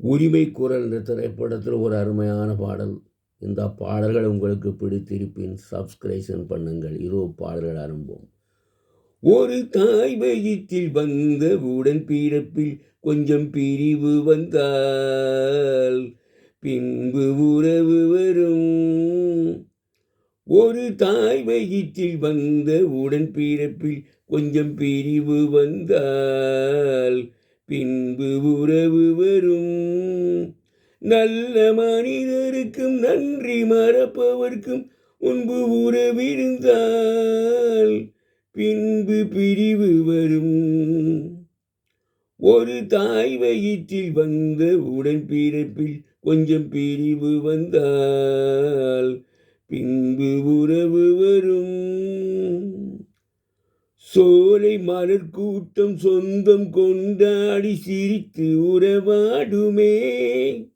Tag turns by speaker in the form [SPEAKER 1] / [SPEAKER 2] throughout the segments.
[SPEAKER 1] உரிமை குரல் என்ற திரைப்படத்தில் ஒரு அருமையான பாடல். இந்த பாடல்கள் உங்களுக்கு பிடித்திருப்பின் சப்ஸ்கிரைஷன் பண்ணுங்கள். இதோ பாடல்கள் ஆரம்பம். ஒரு தாய் வயிற்றில் வந்த உடன் பிறப்பில் கொஞ்சம் பிரிவு வந்தால் பின்பு உறவு வரும். ஒரு தாய் வயிற்றில் வந்த உடன் பிறப்பில் கொஞ்சம் பிரிவு வந்தால் பின்பு உறவு வரும். நல்ல மனிதருக்கும் நன்றி மறப்பவர்க்கும் முன்பு உறவிருந்தால் பின்பு பிரிவு வரும். ஒரு தாய் வயிற்றில் வந்த உடன் பிறப்பில் கொஞ்சம் பிரிவு வந்தால் பின்பு உறவு வரும். சோலை மலர் கூட்டம் சொந்தம் கொண்டாடி சிரித்து உறவாடுமே.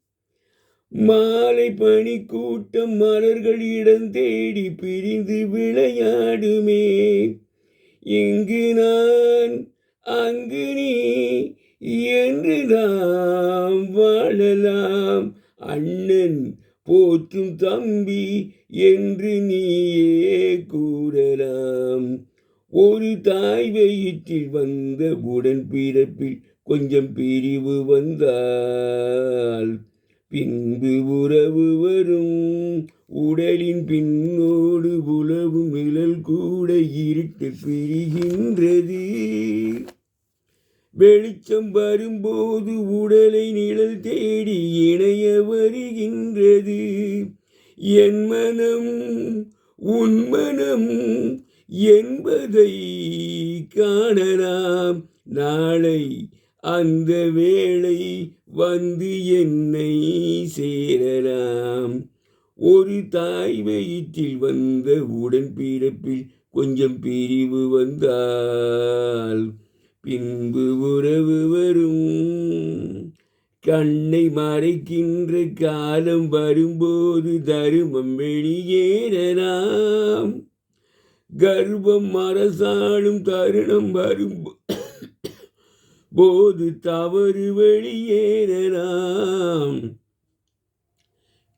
[SPEAKER 1] மாலை பனி கூட்டம் மலர்கள் இடம் தேடி பிரிந்து விளையாடுமே. இங்கு நான் அங்கு நீ என்று நாம் வாழலாம். அண்ணன் போற்றும் தம்பி என்று நீயே கூறலாம். ஒரு தாய் வயிற்றில் வந்த உடன் பிறப்பில் கொஞ்சம் பிரிவு வந்தால் பின்பு உறவு வரும். உடலின் பின்னோடு உலவும் நிழல் கூட இருட்டு பிரிகின்றது. வெளிச்சம் வரும்போது உடலை நிழல் தேடி இணைய வருகின்றது. என் மனம் உன் மனம் என்பதை காணலாம். நாளை அந்த வேளை வந்து என்னை சேரலாம். ஒரு தாய் வயிற்றில் வந்த உடன் பிறப்பில் கொஞ்சம் பிரிவு வந்தால் பின்பு உறவு வரும். கண்ணை மறைக்கின்ற காலம் வரும்போது தருமம் வெளியேறலாம். கர்வம் அரசாளும் தருணம் வரும் போது தவறு வெளியேறலாம்.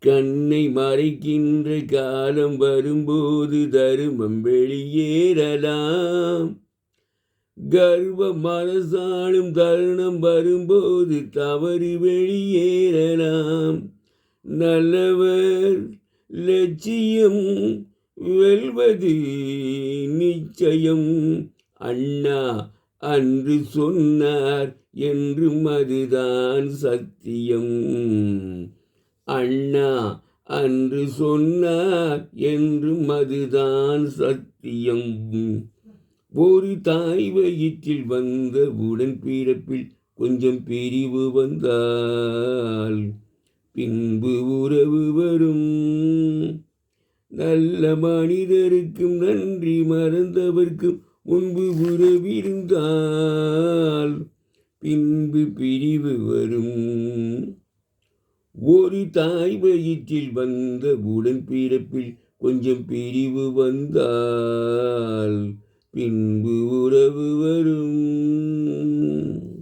[SPEAKER 1] கண்ணை மறைக்கின்ற காலம் வரும்போது தருமம் வெளியேறலாம். கர்வம் அரசாளும் தருணம் வரும்போது தவறு வெளியேறலாம். நல்லவர் லட்சியம் வெல்வது நிச்சயம். அண்ணா அன்று சொன்னார் என்றும் அதுதான் சத்தியம். அண்ணா அன்று சொன்னார் என்றும் அதுதான் சத்தியம். ஒரு தாய் வயிற்றில் வந்த உடன் பிறப்பில் கொஞ்சம் பிரிவு வந்தால் பின்பு உறவு வரும். நல்ல மனிதருக்கும் நன்றி மறந்தவர்க்கும் முன்பு உறவிருந்தால் பின்பு பிரிவு வரும். ஒரு தாய் வயிற்றில் வந்த உடன் பிறப்பில் கொஞ்சம் பிரிவு வந்தால் பின்பு உறவு வரும்.